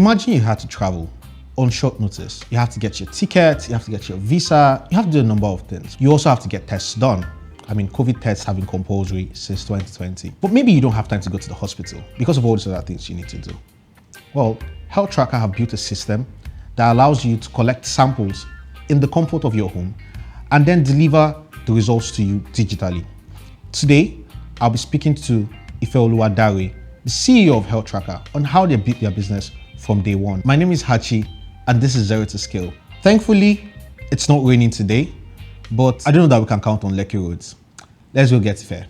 Imagine you had to travel on short notice. You have to get your ticket, you have to get your visa, you have to do a number of things. You also have to get tests done. I mean, COVID tests have been compulsory since 2020. But maybe you don't have time to go to the hospital because of all these other things you need to do. Well, Healthtracka have built a system that allows you to collect samples in the comfort of your home and then deliver the results to you digitally. Today, I'll be speaking to Ifeoluwa, the CEO of Healthtracka, on how they built their business from day one. My name is Hachi, and this is ZeroToScale. Thankfully, it's not raining today, but I don't know that we can count on Lekki roads. Let's go get fair.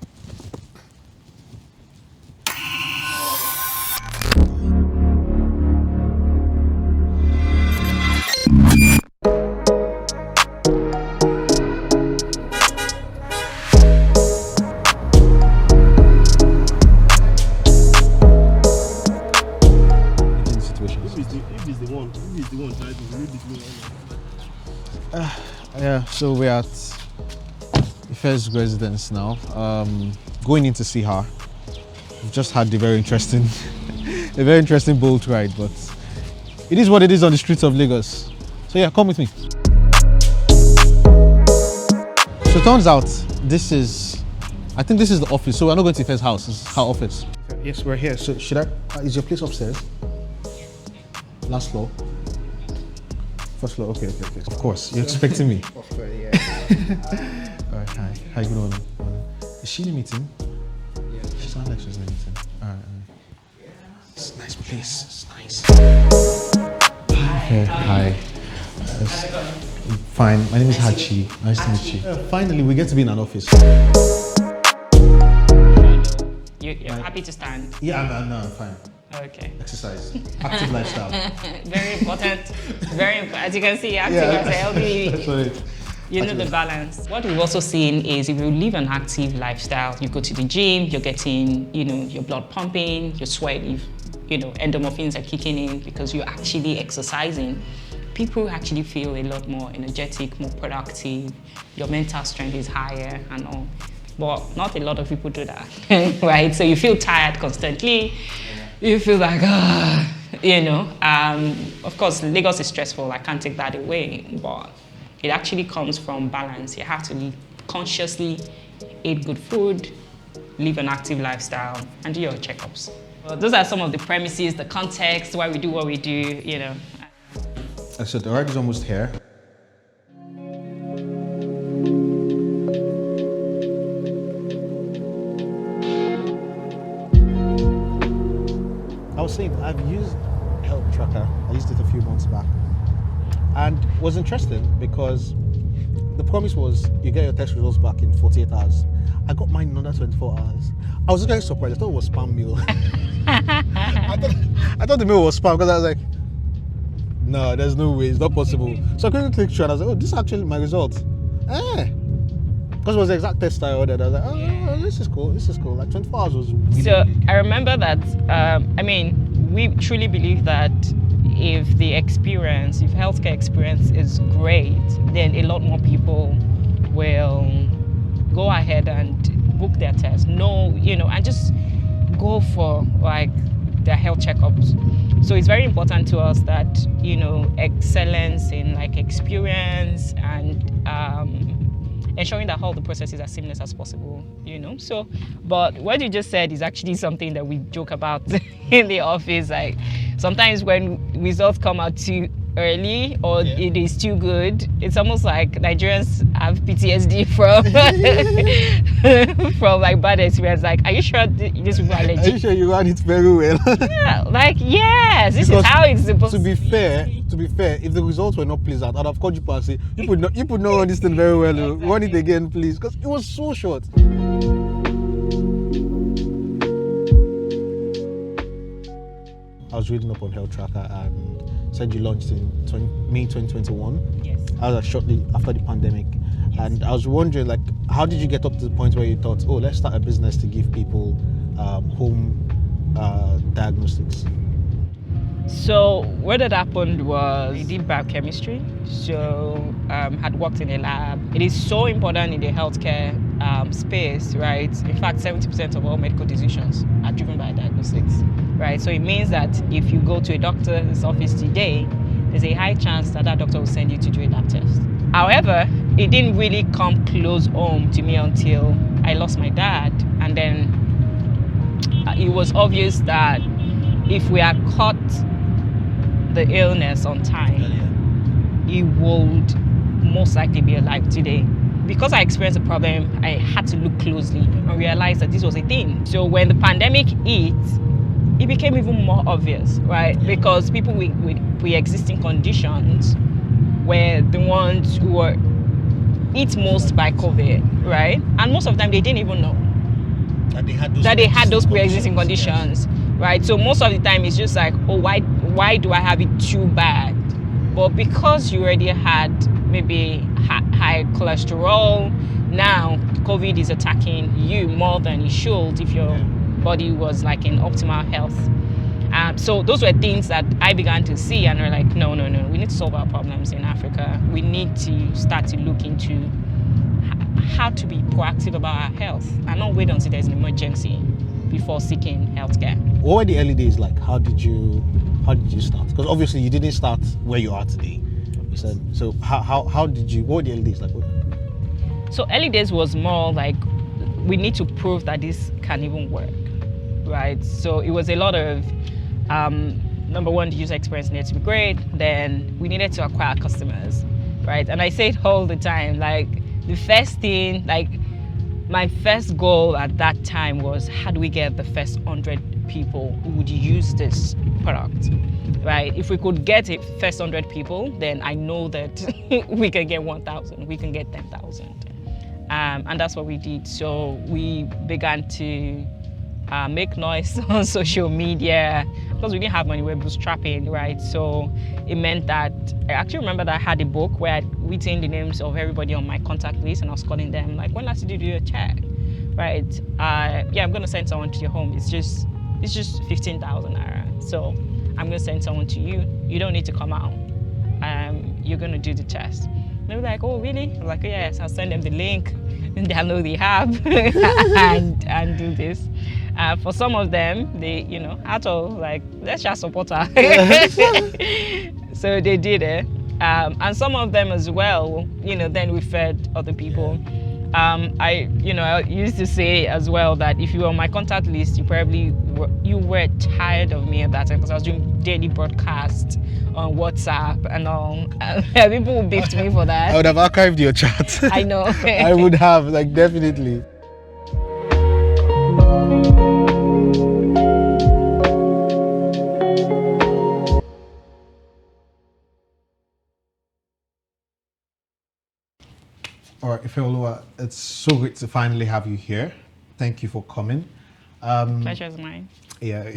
Yeah, so we're at Ife's residence now, going in to see her. We've just had a very interesting boat ride, but it is what it is on the streets of Lagos. So yeah, come with me. So it turns out I think this is the office. So we're not going to Ife's house, this is her office. Yes, we're here. So is your place upstairs? Last floor? First floor, okay. Of course, you're expecting me. Of course, yeah. All right, hi. How you doing? Is she in a meeting? Yeah. She sounds like she's in a meeting. All right. It's a nice place. It's nice. Hi. Yes. Fine. My name is Hachi. Nice to meet you. Finally, we get to be in an office. You're happy to stand? Yeah, I'm fine. Okay. Exercise. Active lifestyle. Very important. Very important. As you can see, active lifestyle. That's right. You know the balance. What we've also seen is if you live an active lifestyle, you go to the gym, you're getting, your blood pumping, your sweat, endorphins are kicking in because you're actually exercising. People actually feel a lot more energetic, more productive. Your mental strength is higher and all. But not a lot of people do that, right? So you feel tired constantly. You feel like, of course, Lagos is stressful. I can't take that away, but it actually comes from balance. You have to consciously eat good food, live an active lifestyle, and do your checkups. Well, those are some of the premises, the context, why we do what we do, So the ride is almost here. I was saying, I've used Healthtracka. I used it a few months back. And it was interesting because the promise was you get your test results back in 48 hours. I got mine in under 24 hours. I was very surprised. I thought it was spam mail. I thought the mail was spam because I was like, no, there's no way. It's not possible. So I quickly clicked through and I was like, oh, this is actually my result. Because it was the exact test I ordered. I was like, oh, this is cool. Like 24 hours was really So big. I remember that, we truly believe that if healthcare experience is great, then a lot more people will go ahead and book their tests. And just go for their health checkups. So it's very important to us that, excellence in experience and ensuring that all the processes are seamless as possible, So, but what you just said is actually something that we joke about in the office. Sometimes when results come out too early or it is too good, it's almost like Nigerians have PTSD from bad experience. Are you sure this people are legit? Are you sure you ran it very well? Yeah, yes, this is how it's supposed to be fair, if the results were not pleasant, I'd have called you and say, you put not run this thing very well. Run it again, please, because it was so short. I was reading up on Healthtracka and said you launched in May 2021. Yes. That was shortly after the pandemic. Yes. And I was wondering, how did you get up to the point where you thought, oh, let's start a business to give people home diagnostics? So what had happened was I did biochemistry, so had worked in a lab. It is so important in the healthcare space, right? In fact, 70% of all medical decisions are driven by diagnostics, right? So it means that if you go to a doctor's office today, there's a high chance that that doctor will send you to do a lab test. However, it didn't really come close home to me until I lost my dad, and then it was obvious that if we had caught the illness on time, he would most likely be alive today. Because I experienced a problem, I had to look closely and realize that this was a thing. So when the pandemic hit, it became even more obvious, right? Because people with pre-existing conditions were the ones who were hit most by COVID, right? And most of them, they didn't even know that they had those pre-existing conditions, right? So most of the time, it's just like, oh, why do I have it too bad? But because you already had maybe high cholesterol, now COVID is attacking you more than it should if your body was like in optimal health. So those were things that I began to see, and we're like, no, we need to solve our problems in Africa. We need to start to look into how to be proactive about our health and not wait until there's an emergency before seeking healthcare. What were the early days like? How did you start? Because obviously you didn't start where you are today. So how did you? What were the early days like? So early days was more like we need to prove that this can even work, right? So it was a lot of number one, the user experience needed to be great. Then we needed to acquire customers, right? And I say it all the time, like the first thing, like my first goal at that time was how do we get the first 100 people who would use this product, right? If we could get the first 100 people, then I know that we can get 1,000, we can get 10,000. And that's what we did. So we began to make noise on social media because we didn't have money, we were bootstrapping, right? So it meant that I actually remember that I had a book where I'd written the names of everybody on my contact list, and I was calling them like, when last did you do a check, right? Yeah, I'm gonna send someone to your home. It's just 15,000 naira. So I'm gonna send someone to you. You don't need to come out. You're gonna do the test. They were like, oh really? I was like, yes. I'll send them the link and download the app and do this. For some of them, they, at all, like, let's just support her. So they did it. And some of them as well, then we fed other people. I used to say as well that if you were on my contact list, you were tired of me at that time because I was doing daily broadcasts on WhatsApp and all. People would beef me for that. I would have archived your chat. I know. I would have, like, definitely. All right, Ifeoluwa, it's so great to finally have you here. Thank you for coming. Pleasure is mine. Yeah.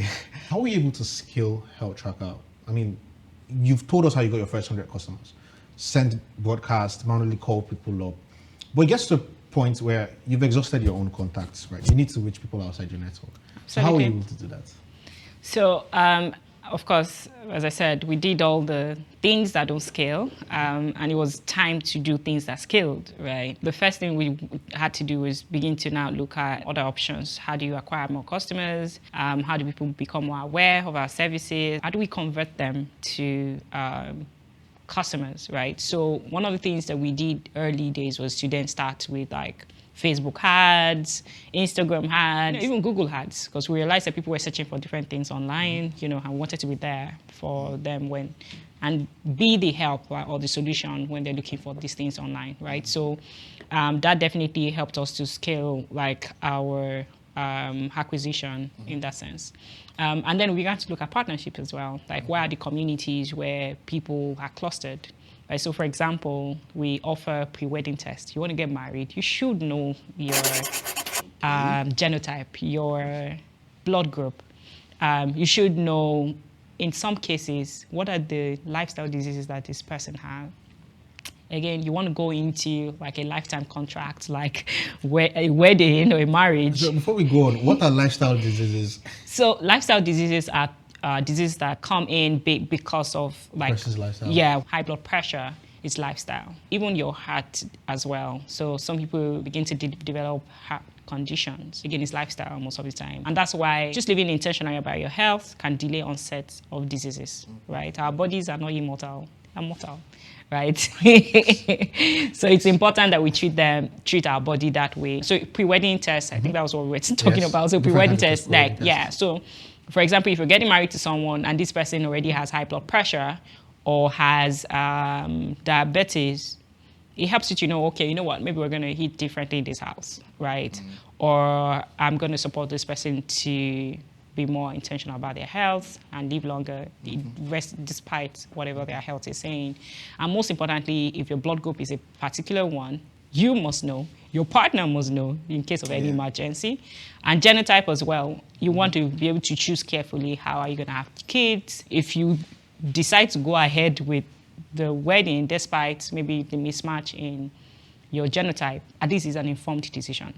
How were you able to scale Healthtracka? I mean, you've told us how you got your first 100 customers, send broadcast, manually call people up. But it gets to a point where you've exhausted your own contacts, right? You need to reach people outside your network. So how were you able to do that? So, of course, as I said, we did all the things that don't scale, and it was time to do things that scaled, right? The first thing we had to do was begin to now look at other options. How do you acquire more customers? How do people become more aware of our services? How do we convert them to customers, right? So one of the things that we did early days was to then start with like Facebook ads, Instagram ads, even Google ads, because we realized that people were searching for different things online, and wanted to be there for them and be the help or the solution when they're looking for these things online, right? So that definitely helped us to scale like our acquisition in that sense. And then we began to look at partnerships as well, like where are the communities where people are clustered. Right, so for example, we offer pre-wedding tests. You want to get married, you should know your genotype, your blood group. You should know, in some cases, what are the lifestyle diseases that this person has. Again, you want to go into like a lifetime contract, like a wedding or a marriage. So before we go on, what are lifestyle diseases? So lifestyle diseases are diseases that come in because of like high blood pressure, it's lifestyle. Even your heart as well. So some people begin to develop heart conditions. Again, it's lifestyle most of the time. And that's why just living intentionally about your health can delay onset of diseases, right? Our bodies are not immortal, they're mortal, right? So it's important that we treat our body that way. So pre-wedding test, I think that was what we were talking about. So pre-wedding test, like, yeah. So for example, if you're getting married to someone and this person already has high blood pressure or has diabetes, it helps you to know, okay, you know what, maybe we're going to eat differently in this house, right? Or I'm going to support this person to be more intentional about their health and live longer, despite whatever their health is saying. And most importantly, if your blood group is a particular one, you must know, your partner must know in case of any emergency. And genotype as well. You want to be able to choose carefully how are you going to have kids. If you decide to go ahead with the wedding, despite maybe the mismatch in your genotype, at least it's an informed decision.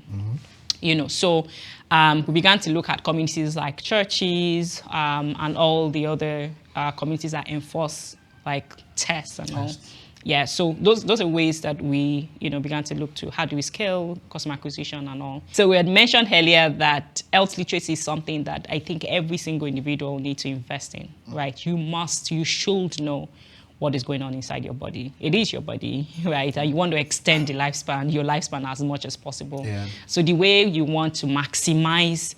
You know, so we began to look at communities like churches and all the other communities that enforce like tests and all. Yeah, so those are ways that we, began to look to how do we scale customer acquisition and all. So we had mentioned earlier that health literacy is something that I think every single individual needs to invest in, right? You should know what is going on inside your body. It is your body, right? And you want to extend your lifespan as much as possible. Yeah. So the way you want to maximize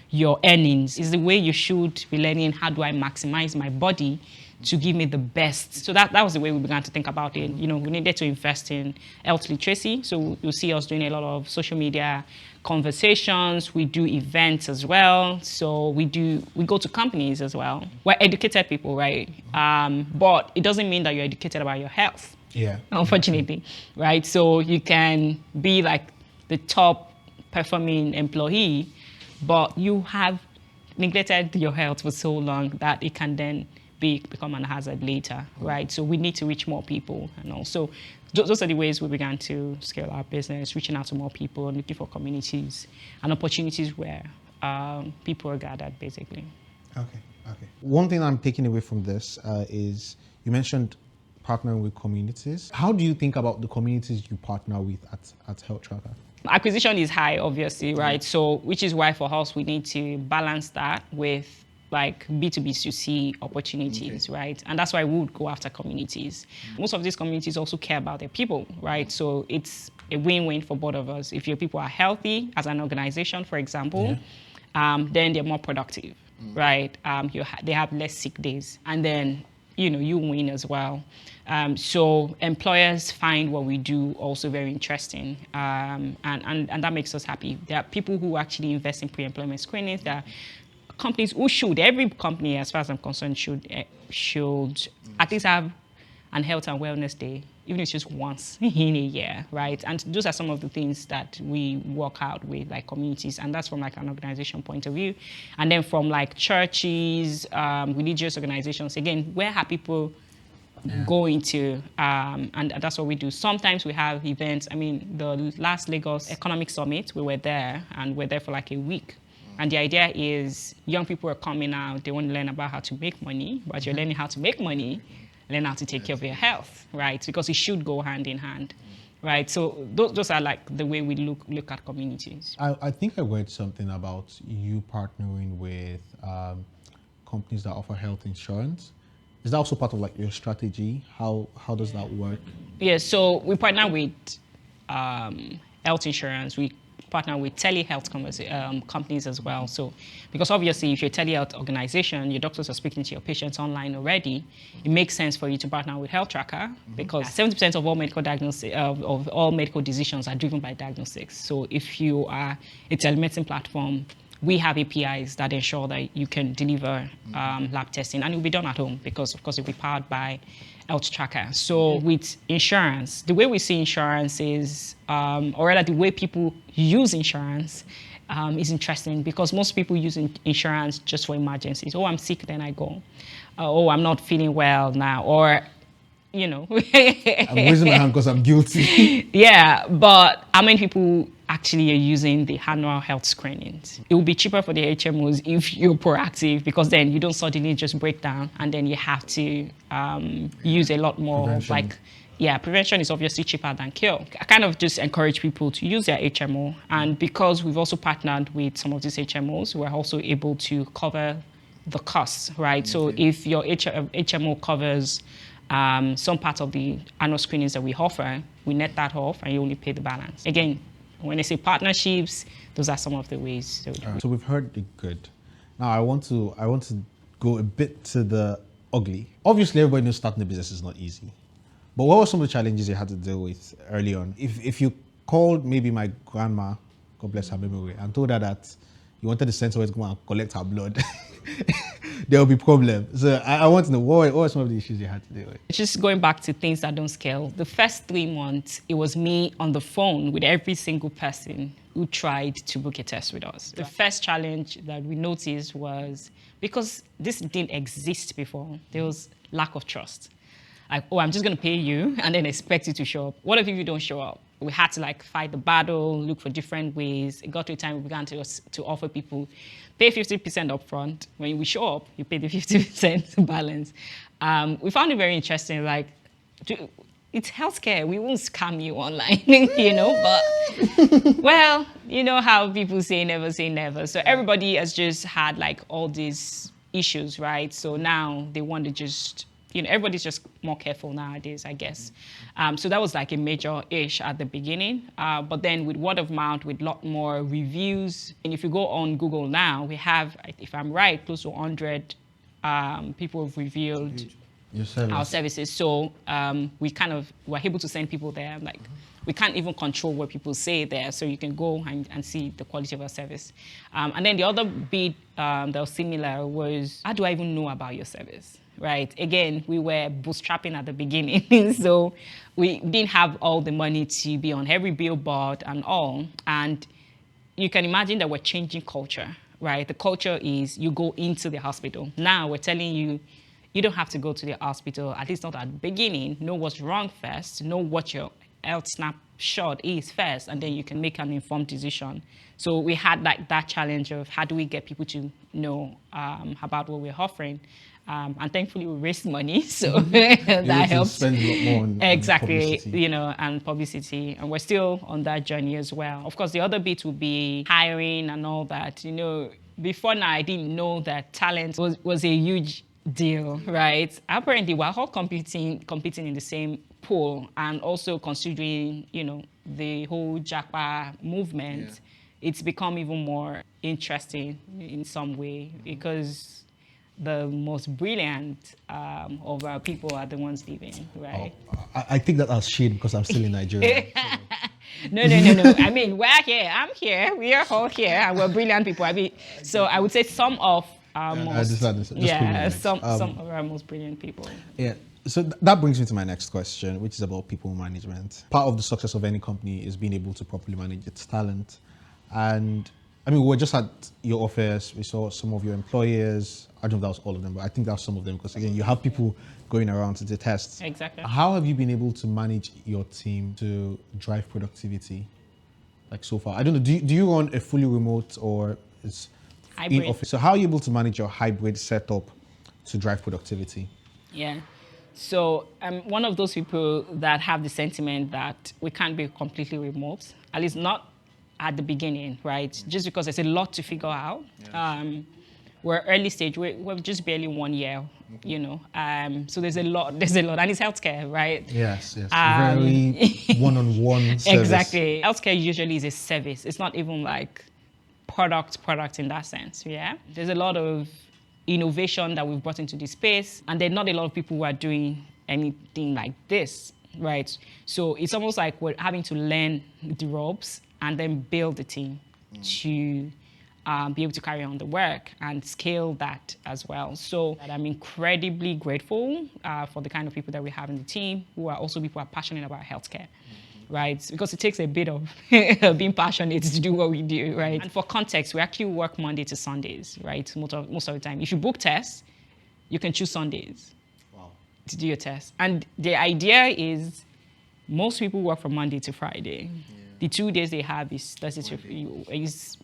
your earnings is the way you should be learning, how do I maximize my body to give me the best. So that was the way we began to think about it. We needed to invest in health literacy. So you'll see us doing a lot of social media conversations. We do events as well. So we go to companies as well. We're educated people, right? But it doesn't mean that you're educated about your health. Yeah. Unfortunately, right? So you can be like the top performing employee, but you have neglected your health for so long that it can then become an hazard later, right? So we need to reach more people, and also those are the ways we began to scale our business, reaching out to more people, looking for communities and opportunities where people are gathered, basically. Okay. One thing I'm taking away from this is you mentioned partnering with communities. How do you think about the communities you partner with at Healthtracka? Acquisition is high, obviously, right? So which is why for us we need to balance that with like B2B2C opportunities, right? And that's why we would go after communities. Most of these communities also care about their people, right? So it's a win-win for both of us. If your people are healthy as an organization, for example, then they're more productive, right? They have less sick days. And then, you win as well. So employers find what we do also very interesting. And that makes us happy. There are people who actually invest in pre-employment screenings. There are companies who every company, as far as I'm concerned, should at least have an health and wellness day, even if it's just once in a year, right? And those are some of the things that we work out with, like communities, and that's from like an organization point of view. And then from like churches, religious organizations, again, where are people going to, and that's what we do. Sometimes we have events. I mean, the last Lagos Economic Summit, we were there, and we're there for like a week. And the idea is young people are coming out, they want to learn about how to make money, but you're learning how to make money, learn how to take care of your health, right? Because it should go hand in hand, right? So those are like the way we look at communities. I think I read something about you partnering with companies that offer health insurance. Is that also part of like your strategy? How does that work? Yeah, so we partner with health insurance. We partner with telehealth companies as well. So, because obviously if you're a telehealth organization, your doctors are speaking to your patients online already, it makes sense for you to partner with Healthtracka because 70% of all medical diagnosis, of all medical decisions are driven by diagnostics. So if you are a telemedicine platform, we have APIs that ensure that you can deliver lab testing, and it will be done at home because, of course, it will be powered by Healthtracka. So with insurance, the way we see insurance is, or rather the way people use insurance is interesting because most people use insurance just for emergencies. Oh, I'm sick, then I go. Oh, I'm not feeling well now, or I'm raising my hand because I'm guilty. Yeah, but how many people actually are using the annual health screenings? It will be cheaper for the HMOs if you're proactive because then you don't suddenly just break down and then you have to use a lot more of like Yeah, prevention is obviously cheaper than cure. I kind of just encourage people to use their HMO. And because we've also partnered with some of these HMOs, we're also able to cover the costs, right? So if your HMO covers some part of the annual screenings that we offer, we net that off and you only pay the balance. Again, when I say partnerships, those are some of the ways. So we've heard the good. Now I want to go a bit to the ugly. Obviously, everybody knows starting a business is not easy. But what were some of the challenges you had to deal with early on? If you called maybe my grandma, God bless her memory, and told her that you wanted to send someone to come and collect her blood, there will be problems. So I want to know, what were some of the issues you had to deal with? Just going back to things that don't scale, the first 3 months, it was me on the phone with every single person who tried to book a test with us. The first challenge that we noticed was, because this didn't exist before, there was lack of trust. Like, oh, I'm just going to pay you and then expect you to show up. What if you don't show up? We had to fight the battle, look for different ways. It got to a time we began to offer people, pay 50% upfront. When we show up, you pay the 50% balance. We found it very interesting. It's healthcare. We won't scam you online, but well, you know how people say never. So everybody has just had all these issues, right? So now they want to just, everybody's just more careful nowadays, I guess. So that was a major issue at the beginning. But then with word of mouth, with a lot more reviews, and if you go on Google now, we have, if I'm right, close to 100 people have reviewed our services. So we're able to send people there. We can't even control what people say there. So you can go and see the quality of our service. And then the other bit that was similar was, how do I even know about your service? Right. Again, we were bootstrapping at the beginning. So we didn't have all the money to be on every billboard and all. And you can imagine that we're changing culture, right? The culture is you go into the hospital. Now we're telling you, you don't have to go to the hospital, at least not at the beginning. Know what's wrong first. Know what your health snapshot is first, and then you can make an informed decision. So we had that challenge of how do we get people to know about what we're offering. And thankfully we raised money, so that helps. Spend a lot more on exactly, publicity. and publicity, and we're still on that journey as well. Of course, the other bit would be hiring and all that. Before now, I didn't know that talent was a huge deal, right? Apparently, we're all competing in the same pool, and also considering, the whole Japa movement. Yeah. It's become even more interesting in some way because the most brilliant of our people are the ones leaving, right? Oh, I think that as shade because I'm still in Nigeria. No. I mean, we're here. I'm here. We are all here, and we're brilliant people. So I would say some of our some of our most brilliant people. Yeah. So that brings me to my next question, which is about people management. Part of the success of any company is being able to properly manage its talent. And I mean, we were just at your office. We saw some of your employers. I don't know if that was all of them, but I think that was some of them because, again, you have people going around to the tests. Exactly. How have you been able to manage your team to drive productivity, so far? I don't know. Do you run a fully remote or is hybrid in office? So how are you able to manage your hybrid setup to drive productivity? Yeah. So I'm one of those people that have the sentiment that we can't be completely remote, at least not at the beginning, right? Just because there's a lot to figure out. Yes. We're early stage. We're just barely 1 year, So there's a lot, and it's healthcare, right? Yes. Very one-on-one service. Exactly. Healthcare usually is a service. It's not even product in that sense, yeah? There's a lot of innovation that we've brought into this space, and there are not a lot of people who are doing anything like this, right? So it's almost like we're having to learn the ropes and then build the team to be able to carry on the work and scale that as well. So I'm incredibly grateful for the kind of people that we have in the team who are also people who are passionate about healthcare. Right, because it takes a bit of being passionate to do what we do, right? And for context, we actually work Monday to Sundays, right? Most of the time. If you book tests, you can choose Sundays to do your test. And the idea is most people work from Monday to Friday. Yeah. The 2 days they have is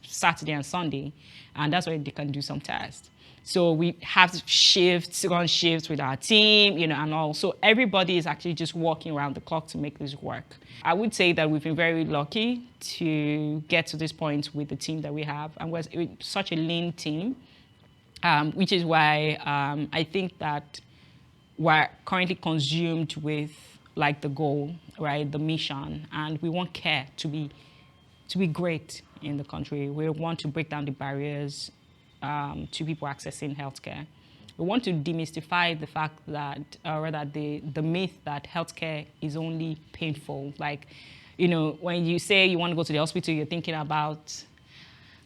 Saturday and Sunday, and that's where they can do some tests. So we have shifts, run shifts with our team, and all. So everybody is actually just working around the clock to make this work. I would say that we've been very lucky to get to this point with the team that we have, and we're such a lean team, which is why I think that we're currently consumed with like the goal, right, the mission, and we want care to be great in the country. We want to break down the barriers to people accessing healthcare. We want to demystify the fact that, or rather the myth that healthcare is only painful. Like, when you say you want to go to the hospital, you're thinking about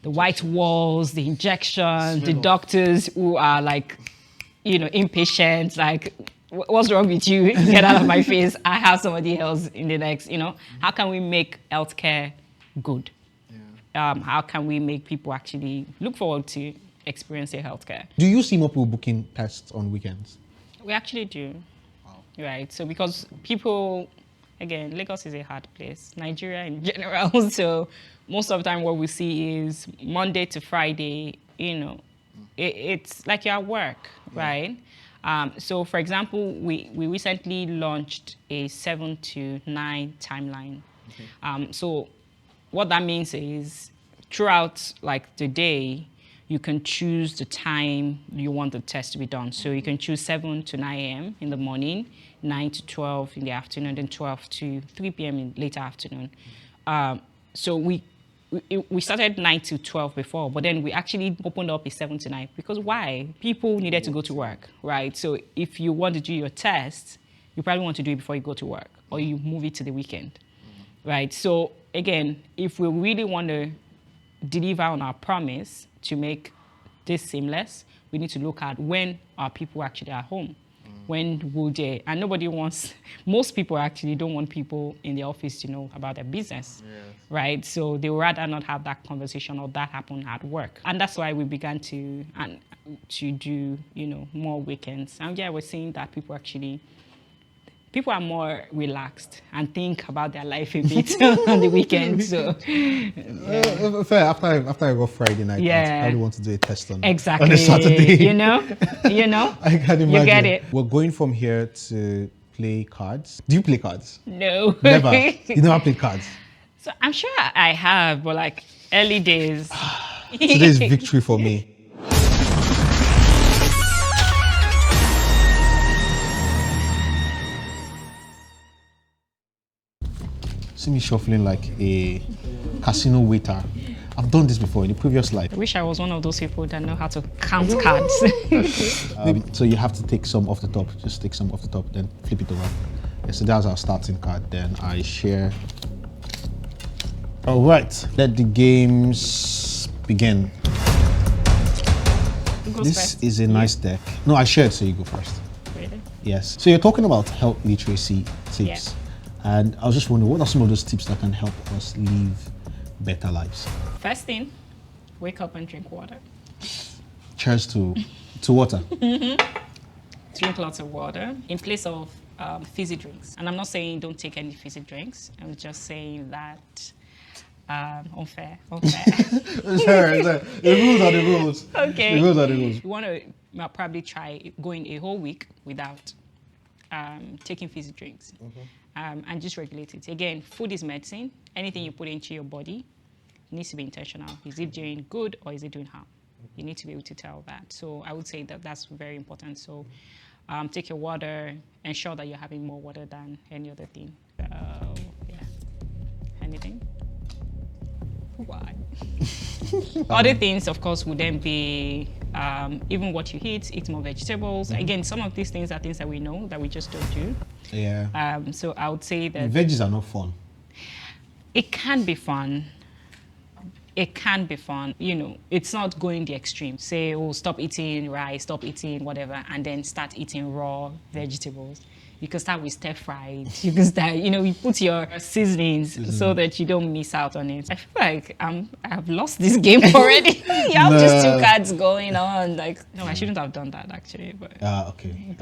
the white walls, the injections, the doctors who are like, impatient, like, what's wrong with you? Get out of my face. I have somebody else in the next, How can we make healthcare good? Yeah. How can we make people actually look forward to experiencing healthcare? Do you see more people booking tests on weekends? We actually do. Wow. Right. So because people, again, Lagos is a hard place, Nigeria in general. So most of the time what we see is Monday to Friday, it's like you're at work, right? So for example, we recently launched a 7 to 9 timeline. Okay. So what that means is throughout like the day, you can choose the time you want the test to be done. So you can choose 7 to 9 a.m. in the morning, 9 to 12 in the afternoon, then 12 to 3 p.m. in later afternoon. So we started 9 to 12 before, but then we actually opened up a 7 to 9 because why? People needed to go to work, right? So if you want to do your test, you probably want to do it before you go to work, or you move it to the weekend, right? So again, if we really want to deliver on our promise to make this seamless, we need to look at when are people actually at home. When will they, and nobody wants, most people actually don't want people in the office to know about their business, right? So they would rather not have that conversation or that happen at work. And that's why we began to do, more weekends. And yeah, we're seeing that people are more relaxed and think about their life a bit on the weekend. So fair. After I go Friday night, I probably want to do a test on exactly on a Saturday. I can imagine. You get it. We're going from here to play cards. Do you play cards? No. Never. You never played cards. So I'm sure I have, but like early days. Today's victory for me. See me shuffling like a casino waiter. I've done this before in the previous life. I wish I was one of those people that know how to count cards. So you have to take some off the top. Just take some off the top, then flip it over. Yeah, so that's our starting card. Then I share. All right, let the games begin. This is a nice deck. No, I shared, so you go first. Really? Yes. So you're talking about health literacy tips. Yeah. And I was just wondering, what are some of those tips that can help us live better lives? First thing, wake up and drink water. Cheers to water. Drink lots of water in place of fizzy drinks. And I'm not saying don't take any fizzy drinks. I'm just saying that unfair. Sorry. The rules are the rules. Okay. The rules are the rules. You want to probably try going a whole week without taking fizzy drinks. And just regulate it. Again, food is medicine. Anything you put into your body needs to be intentional. Is it doing good or is it doing harm? You need to be able to tell that. So I would say that that's very important. So take your water, ensure that you're having more water than any other thing. Anything? Why? Other things, of course, would then be even what you eat more vegetables. Again, some of these things are things that we know that we just don't do. Yeah. So I would say that veggies are not fun. It can be fun. It can be fun. It's not going the extreme. Say, stop eating rice, stop eating whatever, and then start eating raw vegetables. You can start with stir fried. You can start, you put your seasonings so that you don't miss out on it. I feel like I've lost this game already. You have just 2 cards going on. Like, no, I shouldn't have done that actually. But Okay.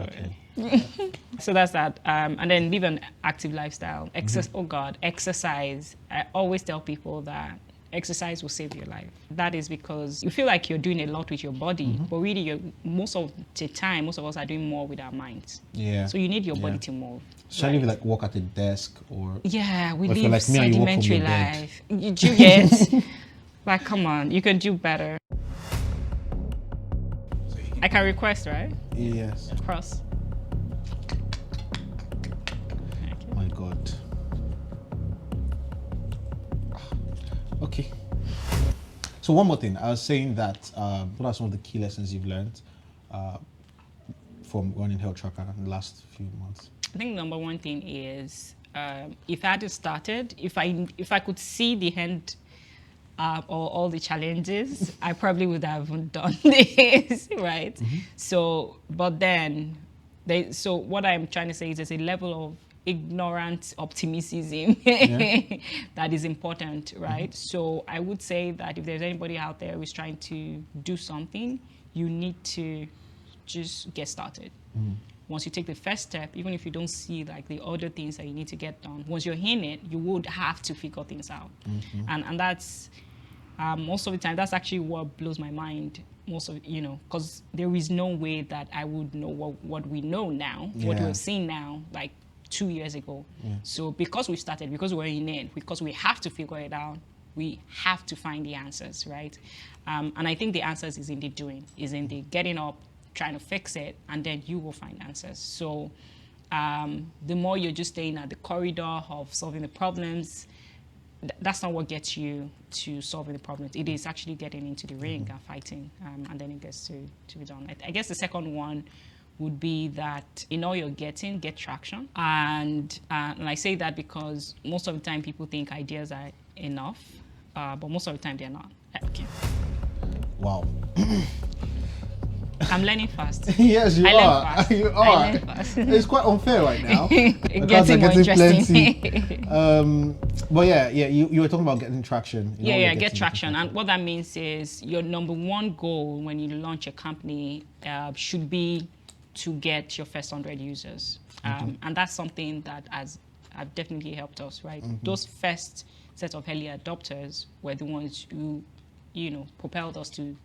so that's that. And then live an active lifestyle. Exercise. I always tell people that exercise will save your life. That is because you feel like you're doing a lot with your body, but really most of the time, most of us are doing more with our minds. Yeah. So you need your body to move. Especially if you like work at a desk or... Yeah, we or if live you're like me and you work from sedimentary your bed. life. You do get... Like, come on, you can do better. I can request, right? Yes. Cross. My God. Okay. So one more thing, I was saying that what are some of the key lessons you've learned from running Healthtracka in the last few months? I think number one thing is if I had started, if I could see the end or all the challenges, I probably would have done this, right? So, but then, so what I'm trying to say is there's a level of ignorant optimism that is important, right? So I would say that if there's anybody out there who's trying to do something, you need to just get started. Once you take the first step, even if you don't see like the other things that you need to get done, once you're in it, you would have to figure things out. And that's most of the time, that's actually what blows my mind. Most of because there is no way that I would know what we know now, what we've seen now, like 2 years ago. So because we started, because we're in it, because we have to figure it out, we have to find the answers, right? And I think the answers is in the doing, is in the getting up, trying to fix it, and then you will find answers. So the more you're just staying at the corridor of solving the problems, that's not what gets you to solving the problems. It is actually getting into the ring and fighting, and then it gets to be done. I guess the second one would be that in all you're getting, get traction. And I say that because most of the time people think ideas are enough, but most of the time they're not. Okay. Wow. I'm learning fast. Yes, you I learn are. fast. You I are. learn fast. It's quite unfair right now. It gets more interesting. Plenty. But yeah, you were talking about getting traction. Get traction. And what that means is your number one goal when you launch a company should be to get your first 100 users. And that's something that has definitely helped us, right? Those first set of early adopters were the ones who, propelled us to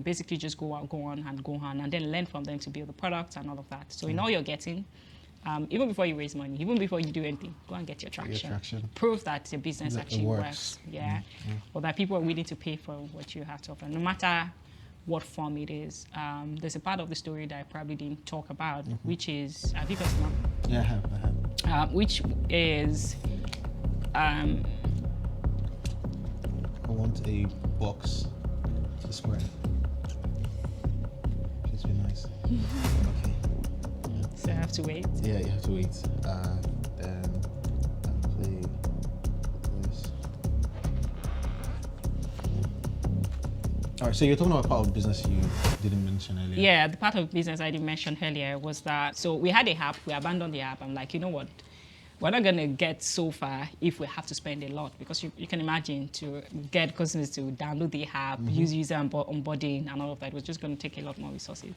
basically just go on, and then learn from them to build the product and all of that. So in all you're getting, even before you raise money, even before you do anything, go and get your traction. Prove that the business actually works. Or that people are willing to pay for what you have to offer, no matter what form it is. There's a part of the story that I probably didn't talk about, which is, have you got one? Yeah, I have. Which is, I want a box to square. Please be nice. Okay. so I have to wait. Yeah, you have to wait. Then play this. All right, so you're talking about part of business you didn't mention earlier. Yeah, the part of business I didn't mention earlier was that, so we had a app, we abandoned the app. I'm like, you know what? We're not going to get so far if we have to spend a lot, because you can imagine to get customers to download the app, use user onboarding and all of that was just going to take a lot more resources.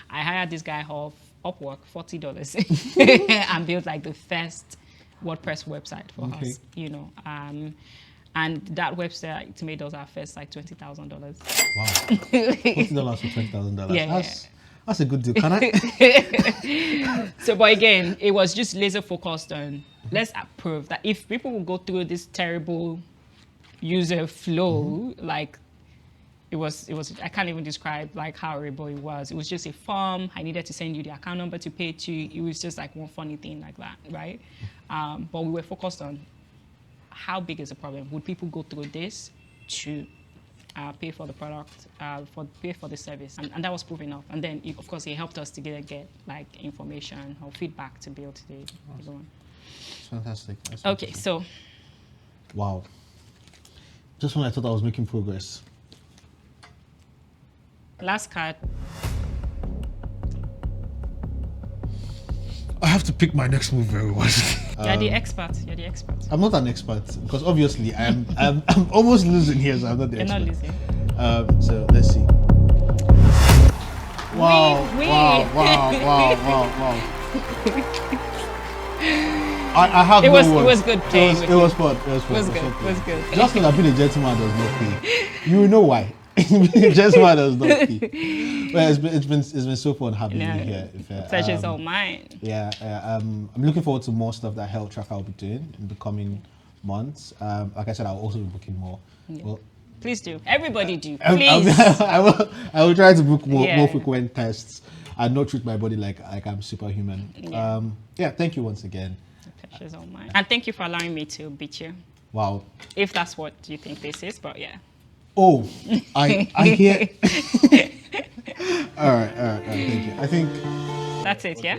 I hired this guy off Upwork, $40, and built like the first WordPress website for us, and that website made us our first like $20,000. Wow, $40 for $20,000. Yeah, that's a good deal. Can I? So, but again, it was just laser focused on let's prove that if people will go through this terrible user flow, like it was, I can't even describe like how horrible it was. It was just a form. I needed to send you the account number to pay to. It was just like one funny thing like that, right? But we were focused on how big is the problem? Would people go through this to pay for the product, pay for the service, and that was proving off. And then, of course, it helped us to get like information or feedback to build the one. It's fantastic. That's okay, fantastic. so. Wow. Just when I thought I was making progress. Last card. have to pick my next move very wisely. You're the expert. You're the expert. I'm not an expert because obviously I'm almost losing here, so I'm not the You're expert. not losing. So let's see. Wow, We. wow. I have It no was words. good playing with It you. was fun. It was fun. It was It good. fun It playing. was good. Just because being a gentleman does not pay. You will know why. Being a gentleman does not pay. Well, it's been so fun having you here. Pleasure's all mine. Yeah, I'm looking forward to more stuff that Healthtracka will be doing in the coming months. Like I said, I'll also be booking more. Yeah. Well, Please do. Everybody do. I Please. I will try to book more Yeah. frequent tests and not treat my body like I'm superhuman. Yeah. Thank you once again. The pleasure's all mine. And thank you for allowing me to beat you. Wow. If that's what you think this is, but yeah. Oh, I hear. All right. Thank you. I think That's it, yeah?